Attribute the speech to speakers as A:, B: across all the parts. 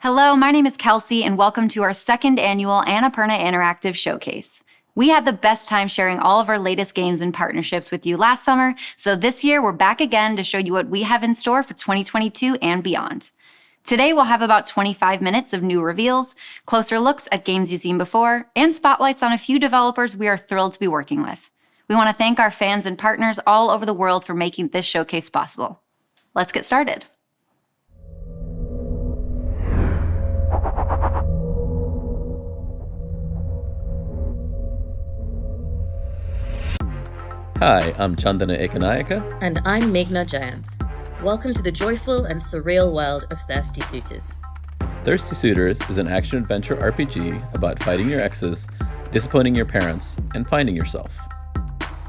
A: Hello, my name is Kelsey, and welcome to our second annual Annapurna Interactive Showcase. We had the best time sharing all of our latest games and partnerships with you last summer, so this year we're back again to show you what we have in store for 2022 and beyond. Today we'll have about 25 minutes of new reveals, closer looks at games you've seen before, and spotlights on a few developers we are thrilled to be working with. We want to thank our fans and partners all over the world for making this showcase possible. Let's get started.
B: Hi, I'm Chandana Ekanayaka.
C: And I'm Meghna Jayanth. Welcome to the joyful and surreal world of Thirsty Suitors.
B: Thirsty Suitors is an action-adventure RPG about fighting your exes, disappointing your parents, and finding yourself.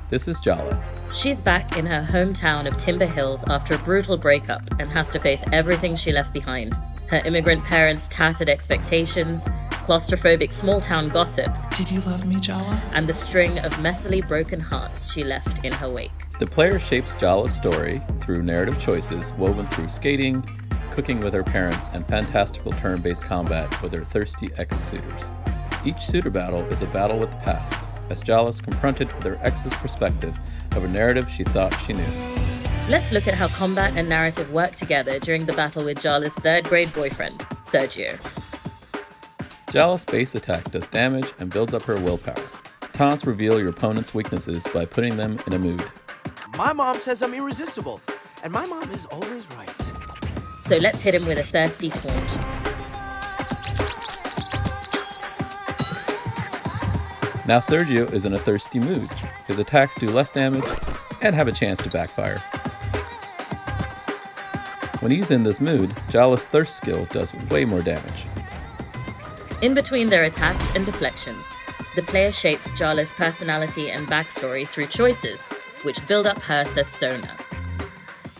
B: This is Jala.
C: She's back in her hometown of Timber Hills after a brutal breakup and has to face everything she left behind. Her immigrant parents' tattered expectations, claustrophobic small-town gossip.
D: Did you love me, Jala?
C: And the string of messily broken hearts she left in her wake.
B: The player shapes Jala's story through narrative choices woven through skating, cooking with her parents, and fantastical turn-based combat with her thirsty ex-suitors. Each suitor battle is a battle with the past, as Jala's confronted with her ex's perspective of a narrative she thought she knew.
C: Let's look at how combat and narrative work together during the battle with Jala's third-grade boyfriend, Sergio.
B: Jala's base attack does damage and builds up her willpower. Taunts reveal your opponent's weaknesses by putting them in a mood.
E: My mom says I'm irresistible, and my mom is always right.
C: So let's hit him with a thirsty taunt.
B: Now Sergio is in a thirsty mood. His attacks do less damage and have a chance to backfire. When he's in this mood, Jala's thirst skill does way more damage.
C: In between their attacks and deflections, the player shapes Jala's personality and backstory through choices, which build up her persona.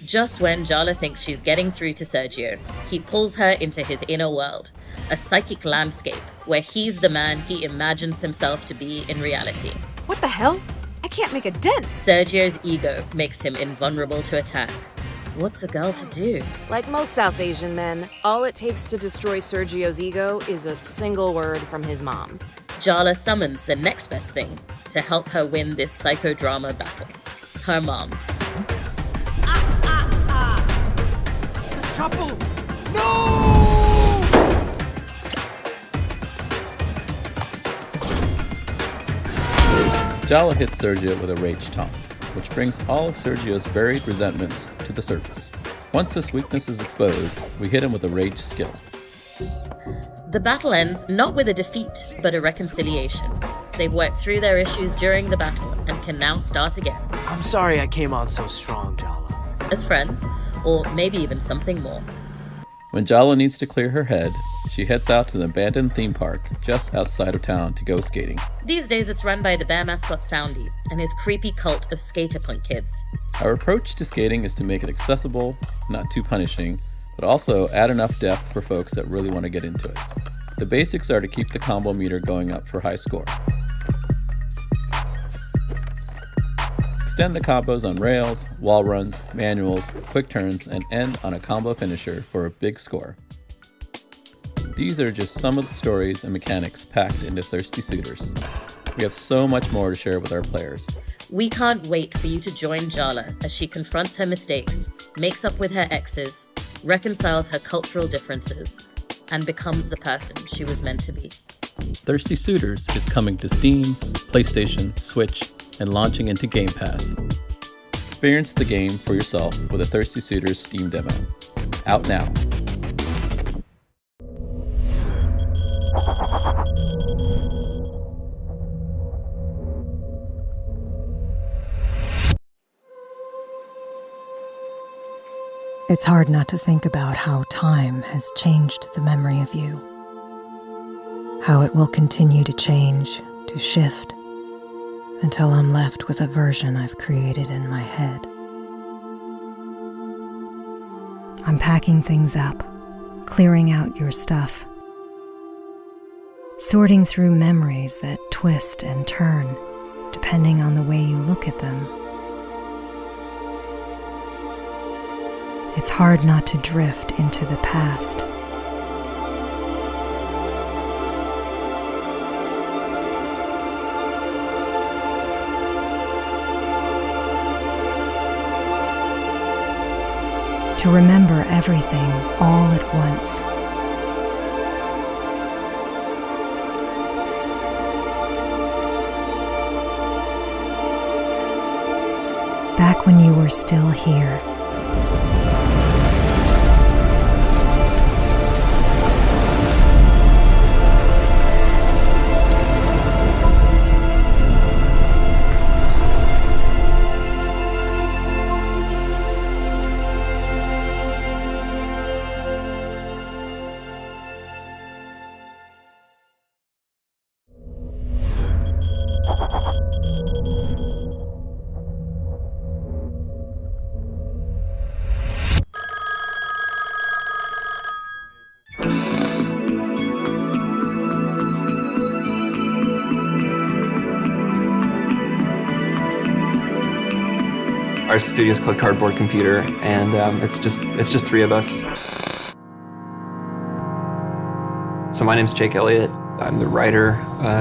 C: Just when Jala thinks she's getting through to Sergio, he pulls her into his inner world, a psychic landscape where he's the man he imagines himself to be in reality.
F: What the hell? I can't make a dent!
C: Sergio's ego makes him invulnerable to attack. What's a girl to do?
F: Like most South Asian men, all it takes to destroy Sergio's ego is a single word from his mom.
C: Jala summons the next best thing to help her win this psychodrama battle. Her mom.
E: Trouble! No!
B: Jala hits Sergio with a rage taunt, which brings all of Sergio's buried resentments to the surface. Once this weakness is exposed, we hit him with a rage skill.
C: The battle ends not with a defeat, but a reconciliation. They've worked through their issues during the battle and can now start again.
E: I'm sorry I came on so strong, Jala.
C: As friends, or maybe even something more.
B: When Jala needs to clear her head, she heads out to the abandoned theme park just outside of town to go skating.
C: These days it's run by the bear mascot Soundy and his creepy cult of skater punk kids.
B: Our approach to skating is to make it accessible, not too punishing, but also add enough depth for folks that really want to get into it. The basics are to keep the combo meter going up for high score. Extend the combos on rails, wall runs, manuals, quick turns, and end on a combo finisher for a big score. These are just some of the stories and mechanics packed into Thirsty Suitors. We have so much more to share with our players.
C: We can't wait for you to join Jala as she confronts her mistakes, makes up with her exes, reconciles her cultural differences, and becomes the person she was meant to be.
B: Thirsty Suitors is coming to Steam, PlayStation, Switch, and launching into Game Pass. Experience the game for yourself with a Thirsty Suitors Steam demo. Out now.
D: It's hard not to think about how time has changed the memory of you. How it will continue to change, to shift, until I'm left with a version I've created in my head. I'm packing things up, clearing out your stuff, sorting through memories that twist and turn, depending on the way you look at them. It's hard not to drift into the past. To remember everything all at once. Back when you were still here.
G: Our studio's called Cardboard Computer, and it's just three of us. So my name's Jake Elliott. I'm the writer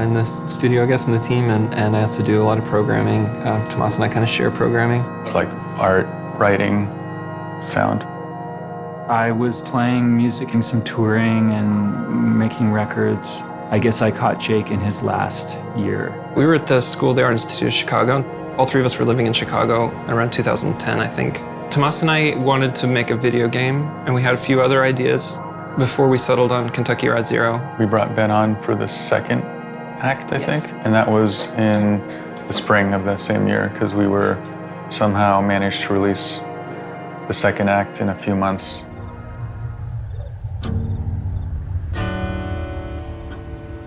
G: in this studio, I guess, in the team, and I also do a lot of programming. Tomas and I kind of share programming.
H: It's like art, writing, sound.
I: I was playing music and some touring and making records. I guess I caught Jake in his last year.
G: We were at the School of the Art Institute of Chicago. All three of us were living in Chicago around 2010, I think. Tomas and I wanted to make a video game, and we had a few other ideas before we settled on Kentucky Route Zero.
H: We brought Ben on for the second act, I think, and that was in the spring of that same year, because we were somehow managed to release the second act in a few months.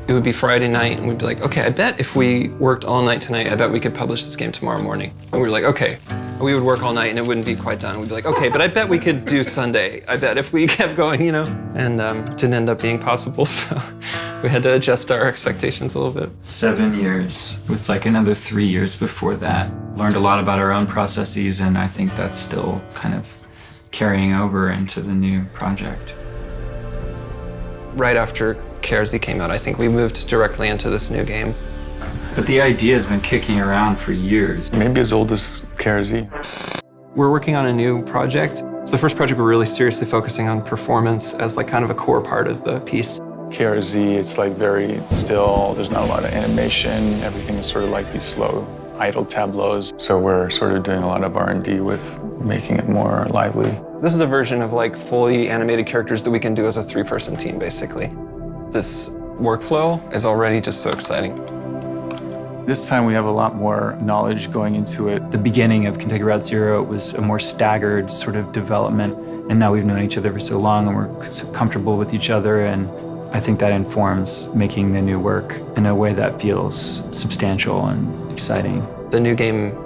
G: It would be Friday night, and we'd be like, okay, I bet if we worked all night tonight, I bet we could publish this game tomorrow morning. And we were like, okay. We would work all night, and it wouldn't be quite done. We'd be like, okay, but I bet we could do Sunday. I bet if we kept going, you know? And it didn't end up being possible, so we had to adjust our expectations a little bit.
I: 7 years, with like another 3 years before that. Learned a lot about our own processes, and I think that's still kind of carrying over into the new project.
G: Right after KRZ came out, I think we moved directly into this new game.
I: But the idea has been kicking around for years.
H: Maybe as old as KRZ.
G: We're working on a new project. It's the first project we're really seriously focusing on performance as like kind of a core part of the piece.
H: KRZ, it's like very still, there's not a lot of animation, everything is sort of like these slow, idle tableaus. So we're sort of doing a lot of R&D with making it more lively.
G: This is a version of like fully animated characters that we can do as a 3-person team, basically. This workflow is already just so exciting.
H: This time we have a lot more knowledge going into it.
I: The beginning of Kentucky Route Zero was a more staggered sort of development, and now we've known each other for so long and we're so comfortable with each other, and I think that informs making the new work in a way that feels substantial and exciting.
G: The new game,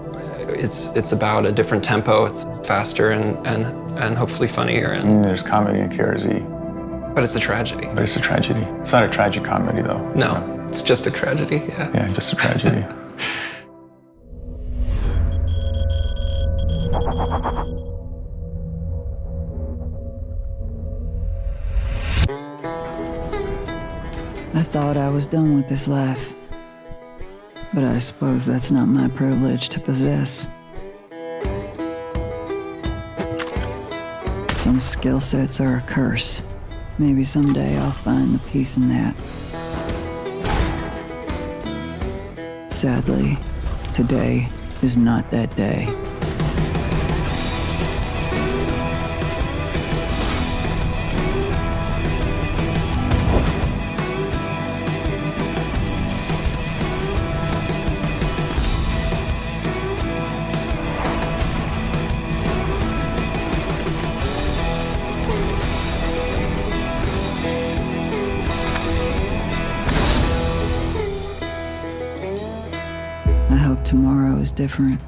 G: it's about a different tempo. It's faster and hopefully funnier. And
H: there's comedy in KRZ.
G: But it's a tragedy.
H: But it's a tragedy. It's not a tragic comedy, though.
G: No, it's just a tragedy, yeah.
H: Yeah, just a tragedy.
J: I thought I was done with this life, but I suppose that's not my privilege to possess. Some skill sets are a curse. Maybe someday I'll find the peace in that. Sadly, today is not that day. I hope tomorrow is different.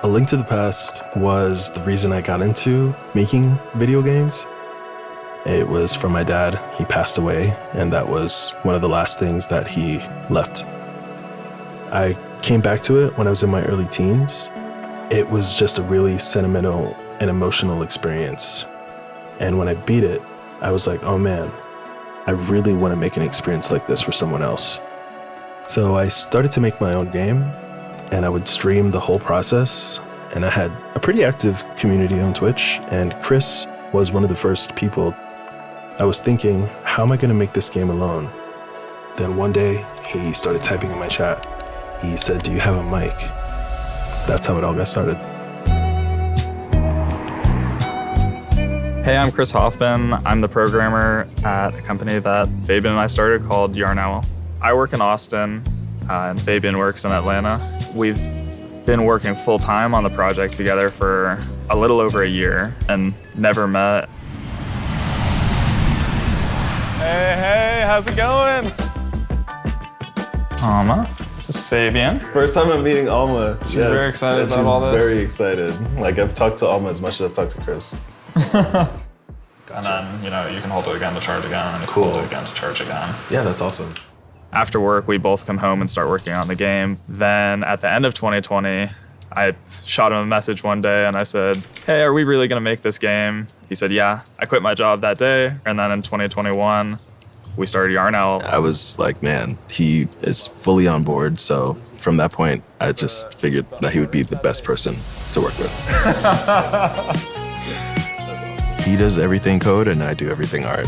K: A Link to the Past was the reason I got into making video games. It was from my dad. He passed away, and that was one of the last things that he left. I came back to it when I was in my early teens. It was just a really sentimental and emotional experience. And when I beat it, I was like, oh man, I really want to make an experience like this for someone else. So I started to make my own game, and I would stream the whole process. And I had a pretty active community on Twitch, and Chris was one of the first people. I was thinking, how am I going to make this game alone? Then one day, he started typing in my chat. He said, do you have a mic? That's how it all got started.
L: Hey, I'm Chris Hoffman. I'm the programmer at a company that Fabian and I started called Yarn Owl. I work in Austin, and Fabian works in Atlanta. We've been working full time on the project together for a little over a year and never met. Hey, how's it going? Alma, this is Fabian.
K: First time I'm meeting Alma.
L: She's very excited about all this.
K: She's very excited. Like, I've talked to Alma as much as I've talked to Chris.
L: And then, you can hold it again to charge again, and you can hold it again to charge again.
K: Yeah, that's awesome.
L: After work, we both come home and start working on the game. Then at the end of 2020, I shot him a message one day and I said, hey, are we really gonna make this game? He said, yeah. I quit my job that day. And then in 2021, we started Yarn Owl.
K: I was like, man, he is fully on board. So from that point, I just figured that he would be the best person to work with. He does everything code and I do everything art.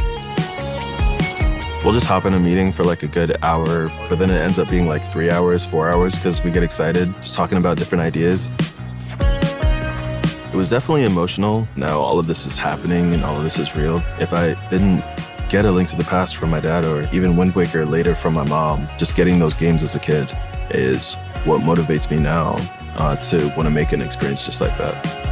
K: We'll just hop in a meeting for like a good hour, but then it ends up being like 3 hours, 4 hours, because we get excited just talking about different ideas. It was definitely emotional. Now all of this is happening and all of this is real. If I didn't get A Link to the Past from my dad or even Wind Waker later from my mom, just getting those games as a kid is what motivates me now to want to make an experience just like that.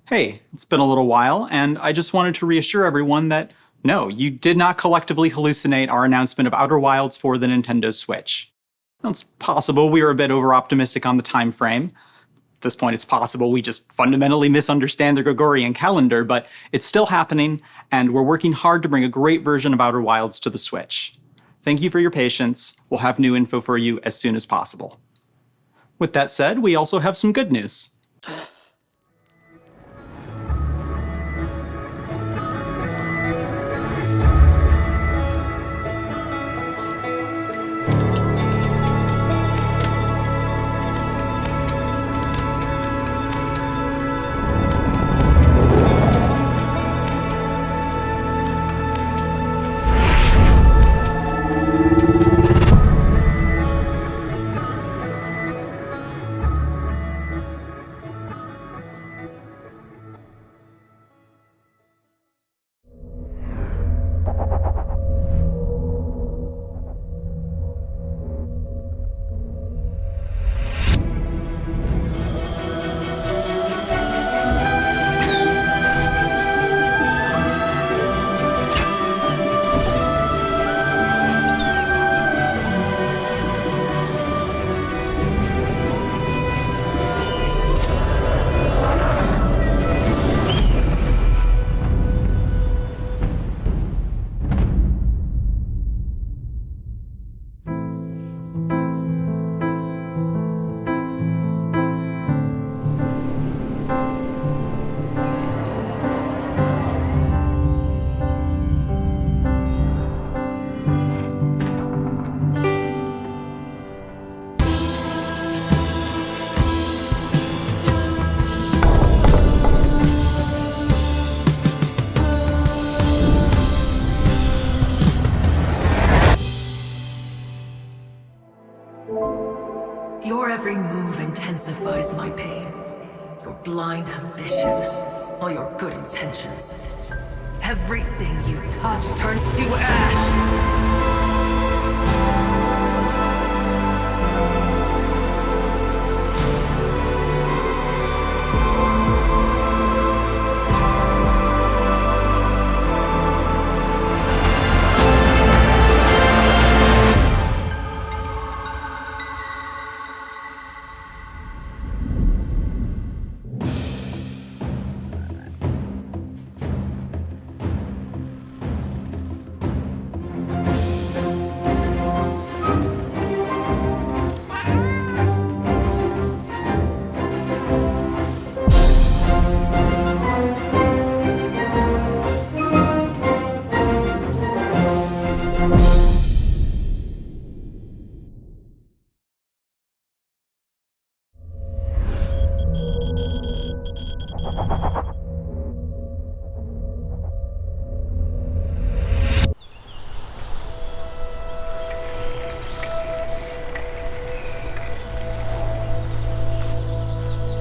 M: Hey, it's been a little while, and I just wanted to reassure everyone that no, you did not collectively hallucinate our announcement of Outer Wilds for the Nintendo Switch. Now, it's possible we were a bit over-optimistic on the time frame. At this point, it's possible we just fundamentally misunderstand the Gregorian calendar, but it's still happening, and we're working hard to bring a great version of Outer Wilds to the Switch. Thank you for your patience. We'll have new info for you as soon as possible. With that said, we also have some good news.
N: Your every move intensifies my pain. Your blind ambition, all your good intentions. Everything you touch turns to ash!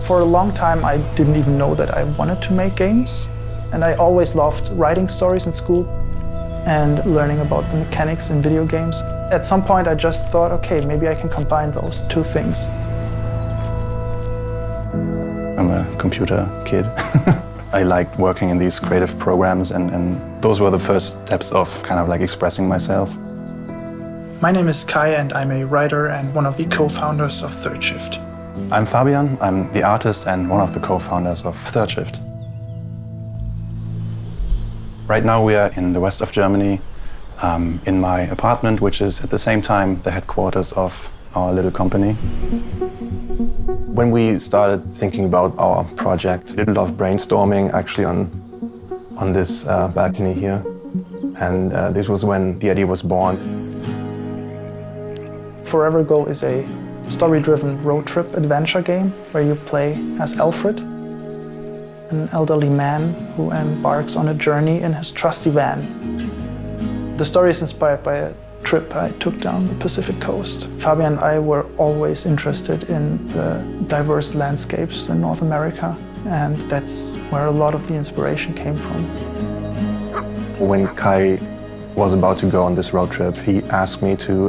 O: For a long time, I didn't even know that I wanted to make games. And I always loved writing stories in school and learning about the mechanics in video games. At some point, I just thought, okay, maybe I can combine those two things.
H: I'm a computer kid. I liked working in these creative programs, and those were the first steps of kind of like expressing myself.
O: My name is Kai, and I'm a writer and one of the co-founders of Third Shift.
H: I'm Fabian. I'm the artist and one of the co-founders of Third Shift. Right now we are in the west of Germany, in my apartment, which is at the same time the headquarters of our little company. When we started thinking about our project, we did a lot of brainstorming actually on this balcony here. And this was when the idea was born.
O: Forever Go is a story-driven road trip adventure game where you play as Alfred, an elderly man who embarks on a journey in his trusty van. The story is inspired by a trip I took down the Pacific coast. Fabian and I were always interested in the diverse landscapes in North America, and that's where a lot of the inspiration came from.
H: When Kai was about to go on this road trip, he asked me to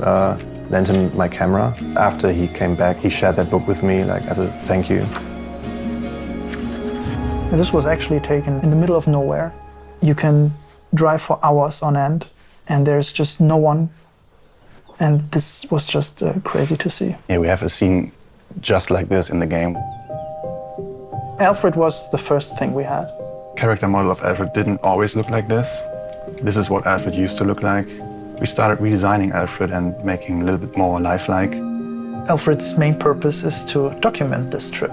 H: lend him my camera. After he came back, he shared that book with me, like as a thank you.
O: And this was actually taken in the middle of nowhere. You can drive for hours on end, and there's just no one. And this was just crazy to see.
H: Yeah, we have a scene just like this in the game.
O: Alfred was the first thing we had.
H: Character model of Alfred didn't always look like this. This is what Alfred used to look like. We started redesigning Alfred and making him a little bit more lifelike.
O: Alfred's main purpose is to document this trip.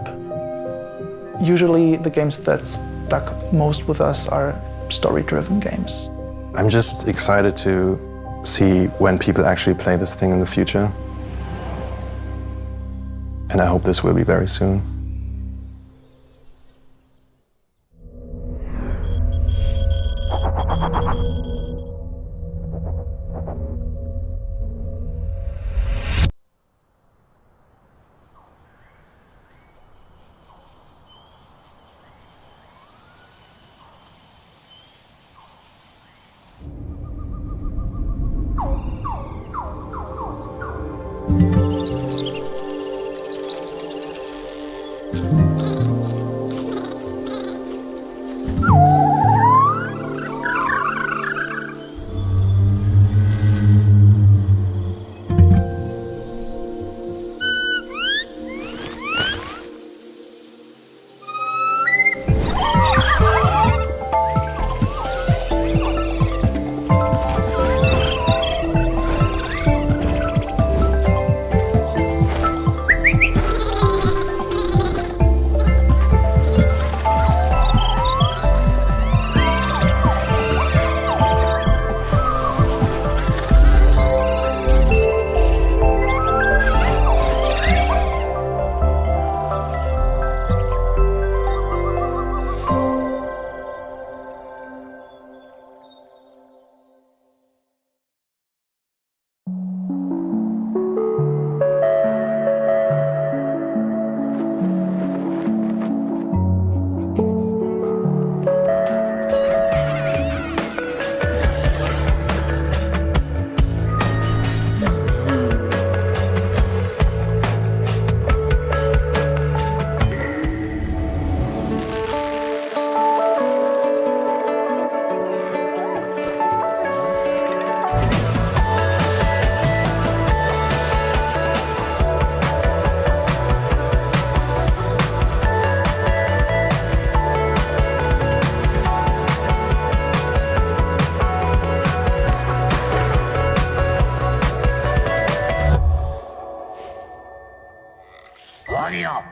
O: Usually the games that stuck most with us are story-driven games.
H: I'm just excited to see when people actually play this thing in the future. And I hope this will be very soon.
P: Party up!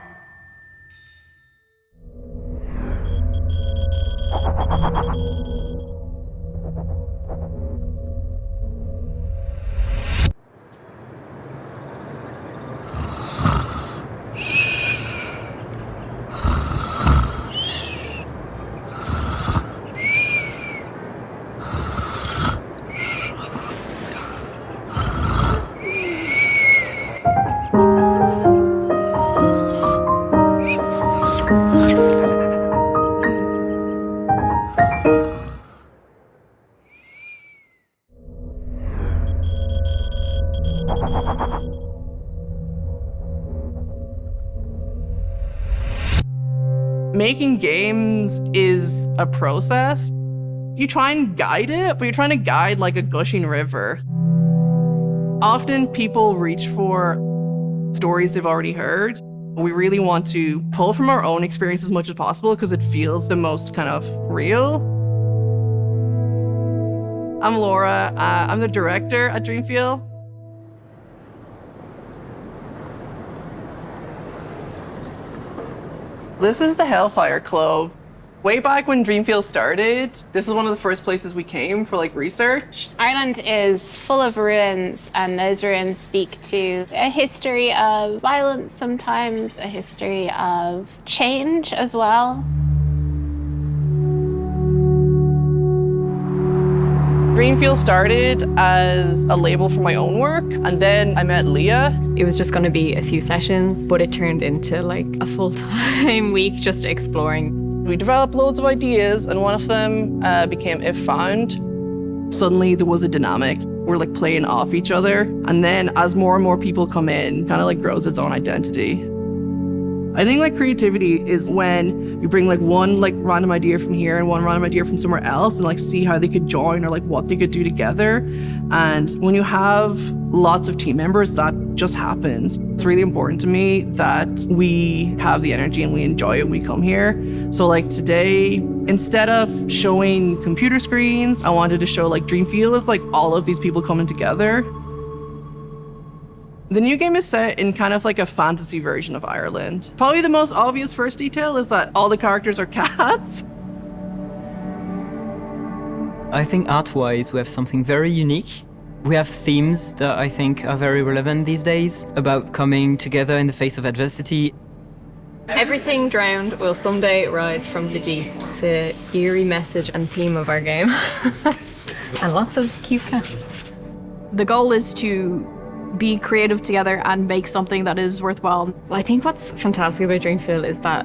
Q: Making games is a process. You try and guide it, but you're trying to guide like a gushing river. Often people reach for stories they've already heard. We really want to pull from our own experience as much as possible because it feels the most kind of real. I'm Laura. I'm the director at Dreamfield. This is the Hellfire Club. Way back when Dreamfield started, this is one of the first places we came for like research.
R: Ireland is full of ruins, and those ruins speak to a history of violence sometimes, a history of change as well.
Q: Dreamfield started as a label for my own work, and then I met Leah.
S: It was just going to be a few sessions, but it turned into like a full-time week just exploring.
Q: We developed loads of ideas, and one of them became If Found. Suddenly there was a dynamic. We're like playing off each other, and then as more and more people come in, kind of like grows its own identity. I think like creativity is when you bring like one like random idea from here and one random idea from somewhere else and like see how they could join or like what they could do together. And when you have lots of team members, that just happens. It's really important to me that we have the energy and we enjoy it when we come here. So like today, instead of showing computer screens, I wanted to show like Dreamfield is like all of these people coming together. The new game is set in kind of like a fantasy version of Ireland. Probably the most obvious first detail is that all the characters are cats.
T: I think art-wise, we have something very unique. We have themes that I think are very relevant these days about coming together in the face of adversity.
S: Everything drowned will someday rise from the deep. The eerie message and theme of our game. And lots of cute cats.
U: The goal is to be creative together and make something that is worthwhile.
S: Well, I think what's fantastic about Dreamfield is that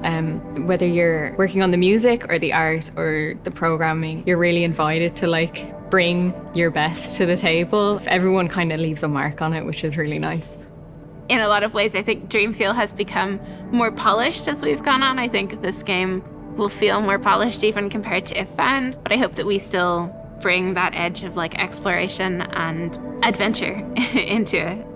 S: whether you're working on the music or the art or the programming, you're really invited to like bring your best to the table. Everyone kind of leaves a mark on it, which is really nice.
R: In a lot of ways, I think Dreamfield has become more polished as we've gone on. I think this game will feel more polished even compared to If Found, but I hope that we still bring that edge of like exploration and adventure into it.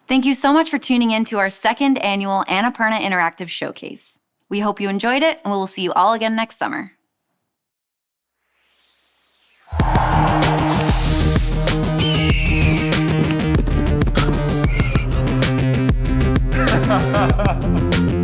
A: Thank you so much for tuning in to our second annual Annapurna Interactive Showcase. We hope you enjoyed it, and we'll see you all again next summer.
H: Ha ha ha!